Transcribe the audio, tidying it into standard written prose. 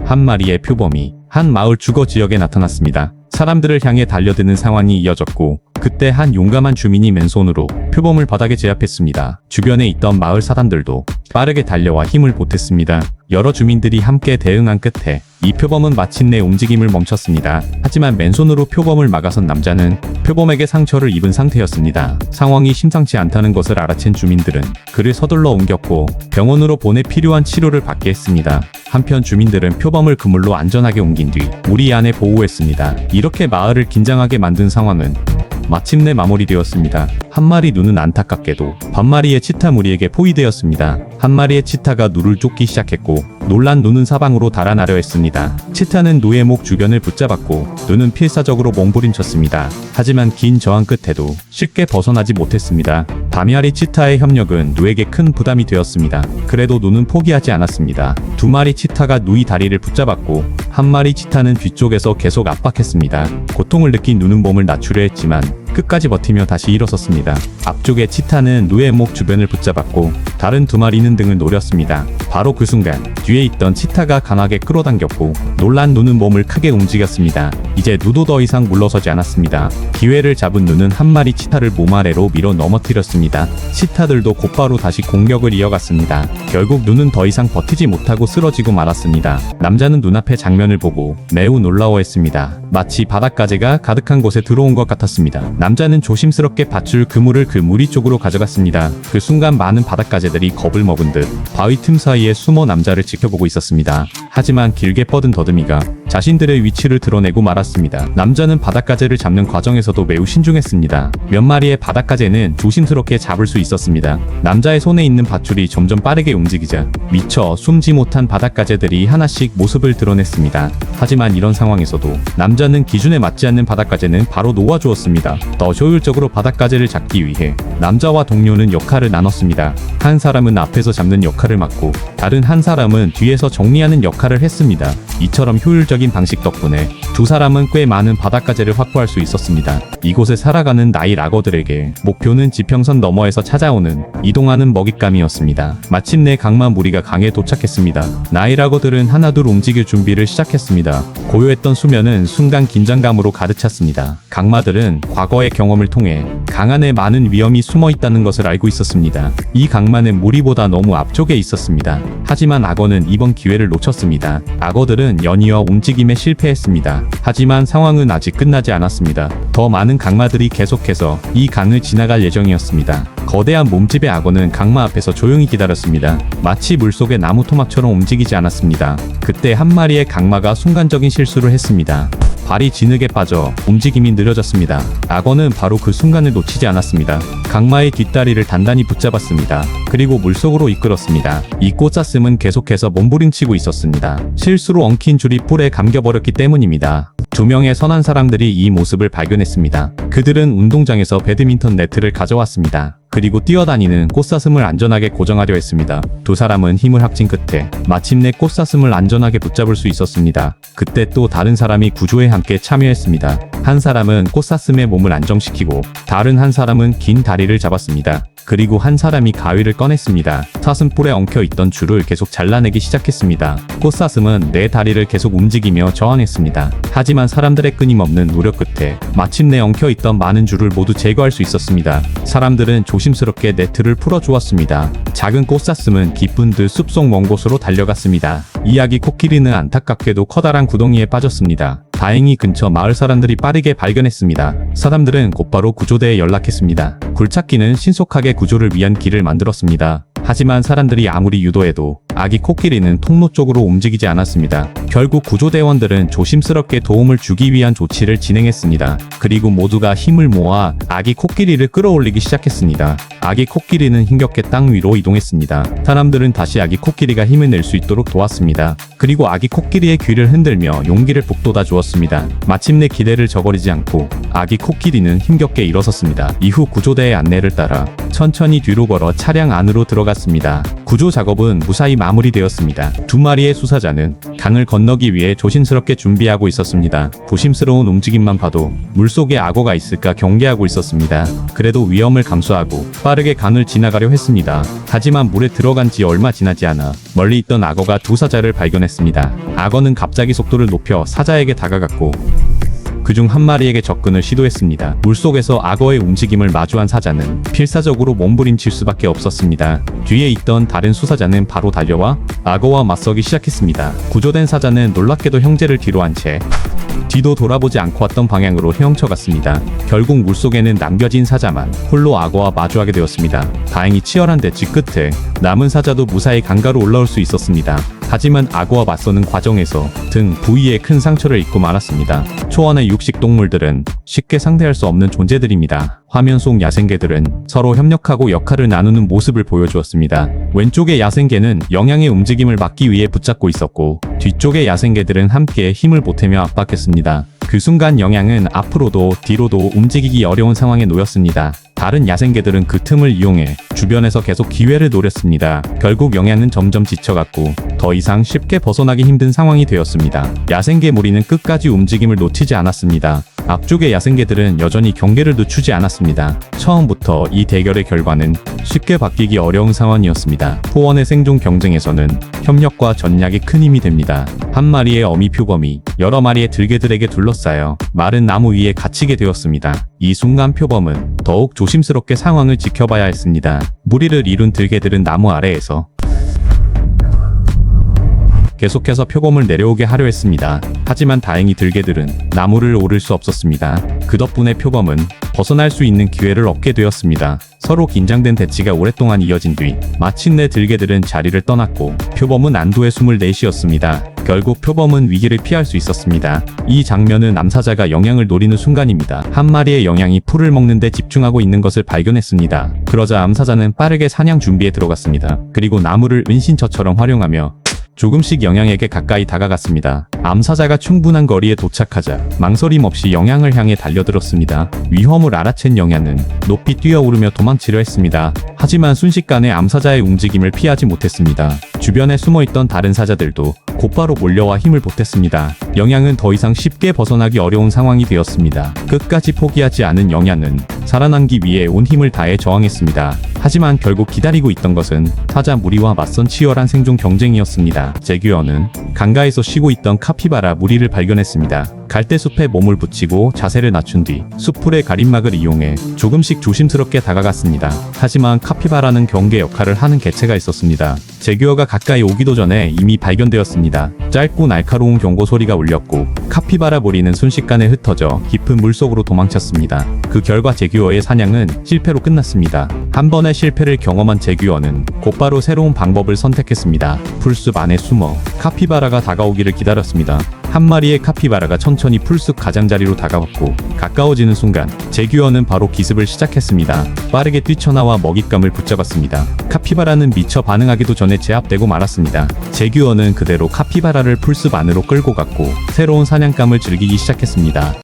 한 마리의 표범이 한 마을 주거 지역에 나타났습니다. 사람들을 향해 달려드는 상황이 이어졌고 그때 한 용감한 주민이 맨손으로 표범을 바닥에 제압했습니다. 주변에 있던 마을 사람들도 빠르게 달려와 힘을 보탰습니다. 여러 주민들이 함께 대응한 끝에 이 표범은 마침내 움직임을 멈췄습니다. 하지만 맨손으로 표범을 막아선 남자는 표범에게 상처를 입은 상태였습니다. 상황이 심상치 않다는 것을 알아챈 주민들은 그를 서둘러 옮겼고 병원으로 보내 필요한 치료를 받게 했습니다. 한편 주민들은 표범을 그물로 안전하게 옮긴 뒤 우리 안에 보호했습니다. 이렇게 마을을 긴장하게 만든 상황은 마침내 마무리되었습니다. 한 마리 누는 안타깝게도 반마리의 치타 무리에게 포위되었습니다. 한 마리의 치타가 누를 쫓기 시작했고 놀란 누는 사방으로 달아나려 했습니다. 치타는 누의 목 주변을 붙잡았고 누는 필사적으로 몸부림쳤습니다. 하지만 긴 저항 끝에도 쉽게 벗어나지 못했습니다. 다미아리 치타의 협력은 누에게 큰 부담이 되었습니다. 그래도 누는 포기하지 않았습니다. 두 마리 치타가 누의 다리를 붙잡았고 한 마리 치타는 뒤쪽에서 계속 압박했습니다. 고통을 느낀 누는 몸을 낮추려 했지만 끝까지 버티며 다시 일어섰습니다. 앞쪽의 치타는 누의 목 주변을 붙잡았고 다른 두 마리는 등을 노렸습니다. 바로 그 순간 뒤에 있던 치타가 강하게 끌어당겼고 놀란 누는 몸을 크게 움직였습니다. 이제 누도 더 이상 물러서지 않았습니다. 기회를 잡은 누는 한 마리 치타를 몸 아래로 밀어 넘어뜨렸습니다. 치타들도 곧바로 다시 공격을 이어갔습니다. 결국 누는 더 이상 버티지 못하고 쓰러지고 말았습니다. 남자는 눈앞의 장면을 보고 매우 놀라워했습니다. 마치 바닷가재가 가득한 곳에 들어온 것 같았습니다. 남자는 조심스럽게 밧줄 그물을 그 무리 쪽으로 가져갔습니다. 그 순간 많은 바닷가재들이 겁을 먹은 듯 바위 틈 사이에 숨어 남자를 지켜보고 있었습니다. 하지만 길게 뻗은 더듬이가 자신들의 위치를 드러내고 말았습니다. 남자는 바닷가재를 잡는 과정에서도 매우 신중했습니다. 몇 마리의 바닷가재는 조심스럽게 잡을 수 있었습니다. 남자의 손에 있는 밧줄이 점점 빠르게 움직이자 미처 숨지 못한 바닷가재들이 하나씩 모습을 드러냈습니다. 하지만 이런 상황에서도 남자는 기준에 맞지 않는 바닷가재는 바로 놓아주었습니다. 더 효율적으로 바닷가재를 잡기 위해 남자와 동료는 역할을 나눴습니다. 한 사람은 앞에서 잡는 역할을 맡고 다른 한 사람은 뒤에서 정리하는 역할을 했습니다. 이처럼 효율적인 방식 덕분에 두 사람은 꽤 많은 바닷가재를 확보할 수 있었습니다. 이곳에 살아가는 나이 락어들에게 목표는 지평선 너머에서 찾아오는 이동하는 먹잇감이었습니다. 마침내 강마 무리가 강에 도착했습니다. 나이 락어들은 하나둘 움직일 준비를 시작했습니다. 고요했던 수면은 순간 긴장감으로 가득 찼습니다. 강마들은 과거의 경험을 통해 강 안에 많은 위험이 숨어 있다는 것을 알고 있었습니다. 이 강마는 무리보다 너무 앞쪽에 있었습니다. 하지만 악어는 이번 기회를 놓쳤습니다. 악어들은 연이어 움직임에 실패했습니다. 하지만 상황은 아직 끝나지 않았습니다. 더 많은 강마들이 계속해서 이 강을 지나갈 예정이었습니다. 거대한 몸집의 악어는 강마 앞에서 조용히 기다렸습니다. 마치 물속의 나무 토막처럼 움직이지 않았습니다. 그때 한 마리의 강마가 순간적인 실수를 했습니다. 발이 진흙에 빠져 움직임이 느려졌습니다. 악어는 바로 그 순간을 놓치지 않았습니다. 강마의 뒷다리를 단단히 붙잡았습니다. 그리고 물속으로 이끌었습니다. 이 꽃사슴은 계속해서 몸부림치고 있었습니다. 실수로 엉킨 줄이 뿔에 감겨버렸기 때문입니다. 두 명의 선한 사람들이 이 모습을 발견했습니다. 그들은 운동장에서 배드민턴 네트를 가져왔습니다. 그리고 뛰어다니는 꽃사슴을 안전하게 고정하려 했습니다. 두 사람은 힘을 합친 끝에 마침내 꽃사슴을 안전하게 붙잡을 수 있었습니다. 그때 또 다른 사람이 구조에 함께 참여했습니다. 한 사람은 꽃사슴의 몸을 안정시키고 다른 한 사람은 긴 다리를 잡았습니다. 그리고 한 사람이 가위를 꺼냈습니다. 사슴뿔에 엉켜있던 줄을 계속 잘라내기 시작했습니다. 꽃사슴은 네 다리를 계속 움직이며 저항했습니다. 하지만 사람들의 끊임없는 노력 끝에 마침내 엉켜있던 많은 줄을 모두 제거할 수 있었습니다. 사람들은 조심스럽게 네트를 풀어주었습니다. 작은 꽃사슴은 기쁜 듯 숲속 먼 곳으로 달려갔습니다. 이 아기 코끼리는 안타깝게도 커다란 구덩이에 빠졌습니다. 다행히 근처 마을 사람들이 빠르게 발견했습니다. 사람들은 곧바로 구조대에 연락했습니다. 굴착기는 신속하게 구조를 위한 길을 만들었습니다. 하지만 사람들이 아무리 유도해도 아기 코끼리는 통로 쪽으로 움직이지 않았습니다. 결국 구조대원들은 조심스럽게 도움을 주기 위한 조치를 진행했습니다. 그리고 모두가 힘을 모아 아기 코끼리를 끌어올리기 시작했습니다. 아기 코끼리는 힘겹게 땅 위로 이동했습니다. 사람들은 다시 아기 코끼리가 힘을 낼 수 있도록 도왔습니다. 그리고 아기 코끼리의 귀를 흔들며 용기를 북돋아 주었습니다. 마침내 기대를 저버리지 않고 아기 코끼리는 힘겹게 일어섰습니다. 이후 구조대의 안내를 따라 천천히 뒤로 걸어 차량 안으로 들어갔습니다. 구조 작업은 무사히 마무리되었습니다. 두 마리의 수사자는 강을 건너기 위해 조심스럽게 준비하고 있었습니다. 조심스러운 움직임만 봐도 물속에 악어가 있을까 경계하고 있었습니다. 그래도 위험을 감수하고 빠르게 강을 지나가려 했습니다. 하지만 물에 들어간 지 얼마 지나지 않아 멀리 있던 악어가 두 사자를 발견했습니다. 악어는 갑자기 속도를 높여 사자에게 다가갔고 그중 한 마리에게 접근을 시도했습니다. 물속에서 악어의 움직임을 마주한 사자는 필사적으로 몸부림칠 수밖에 없었습니다. 뒤에 있던 다른 수사자는 바로 달려와 악어와 맞서기 시작했습니다. 구조된 사자는 놀랍게도 형제를 뒤로 한 채 뒤도 돌아보지 않고 왔던 방향으로 헤엄쳐갔습니다. 결국 물속에는 남겨진 사자만 홀로 악어와 마주하게 되었습니다. 다행히 치열한 대치 끝에 남은 사자도 무사히 강가로 올라올 수 있었습니다. 하지만 악어와 맞서는 과정에서 등 부위에 큰 상처를 입고 말았습니다. 초원의 육식 동물들은 쉽게 상대할 수 없는 존재들입니다. 화면 속 야생개들은 서로 협력하고 역할을 나누는 모습을 보여주었습니다. 왼쪽의 야생개는 영양의 움직임을 막기 위해 붙잡고 있었고 뒤쪽의 야생개들은 함께 힘을 보태며 압박했습니다. 그 순간 영양은 앞으로도 뒤로도 움직이기 어려운 상황에 놓였습니다. 다른 야생개들은 그 틈을 이용해 주변에서 계속 기회를 노렸습니다. 결국 영양은 점점 지쳐갔고 더 이상 쉽게 벗어나기 힘든 상황이 되었습니다. 야생개 무리는 끝까지 움직임을 놓치지 않았습니다. 앞쪽의 야생개들은 여전히 경계를 늦추지 않았습니다. 처음부터 이 대결의 결과는 쉽게 바뀌기 어려운 상황이었습니다. 포원의 생존 경쟁에서는 협력과 전략이 큰 힘이 됩니다. 한 마리의 어미 표범이 여러 마리의 들개들에게 둘러싸여 마른 나무 위에 갇히게 되었습니다. 이 순간 표범은 더욱 조심스럽게 상황을 지켜봐야 했습니다. 무리를 이룬 들개들은 나무 아래에서 계속해서 표범을 내려오게 하려 했습니다. 하지만 다행히 들개들은 나무를 오를 수 없었습니다. 그 덕분에 표범은 벗어날 수 있는 기회를 얻게 되었습니다. 서로 긴장된 대치가 오랫동안 이어진 뒤 마침내 들개들은 자리를 떠났고 표범은 안도의 숨을 내쉬었습니다. 결국 표범은 위기를 피할 수 있었습니다. 이 장면은 남사자가 영양을 노리는 순간입니다. 한 마리의 영양이 풀을 먹는 데 집중하고 있는 것을 발견했습니다. 그러자 암사자는 빠르게 사냥 준비에 들어갔습니다. 그리고 나무를 은신처처럼 활용하며 조금씩 영양에게 가까이 다가갔습니다. 암사자가 충분한 거리에 도착하자 망설임 없이 영양을 향해 달려들었습니다. 위험을 알아챈 영양은 높이 뛰어오르며 도망치려 했습니다. 하지만 순식간에 암사자의 움직임을 피하지 못했습니다. 주변에 숨어있던 다른 사자들도 곧바로 몰려와 힘을 보탰습니다. 영양은 더 이상 쉽게 벗어나기 어려운 상황이 되었습니다. 끝까지 포기하지 않은 영양은 살아남기 위해 온 힘을 다해 저항했습니다. 하지만 결국 기다리고 있던 것은 사자 무리와 맞선 치열한 생존 경쟁이었습니다. 제규어는 강가에서 쉬고 있던 카피바라 무리를 발견했습니다. 갈대숲에 몸을 붙이고 자세를 낮춘 뒤 숲풀의 가림막을 이용해 조금씩 조심스럽게 다가갔습니다. 하지만 카피바라는 경계 역할을 하는 개체가 있었습니다. 제규어가 가까이 오기도 전에 이미 발견되었습니다. 짧고 날카로운 경고 소리가 울렸고 카피바라 무리는 순식간에 흩어져 깊은 물속으로 도망쳤습니다. 그 결과 제규어의 사냥은 실패로 끝났습니다. 한 번의 실패를 경험한 제규어는 곧바로 새로운 방법을 선택했습니다. 풀숲 안에 숨어 카피바라가 다가오기를 기다렸습니다. 한 마리의 카피바라가 천천히 풀숲 가장자리로 다가왔고 가까워지는 순간 제규어는 바로 기습을 시작했습니다. 빠르게 뛰쳐나와 먹잇감을 붙잡았습니다. 카피바라는 미처 반응하기도 전에 제압되고 말았습니다. 제규어는 그대로 카피바라를 풀숲 안으로 끌고 갔고 새로운 사냥감을 즐기기 시작했습니다.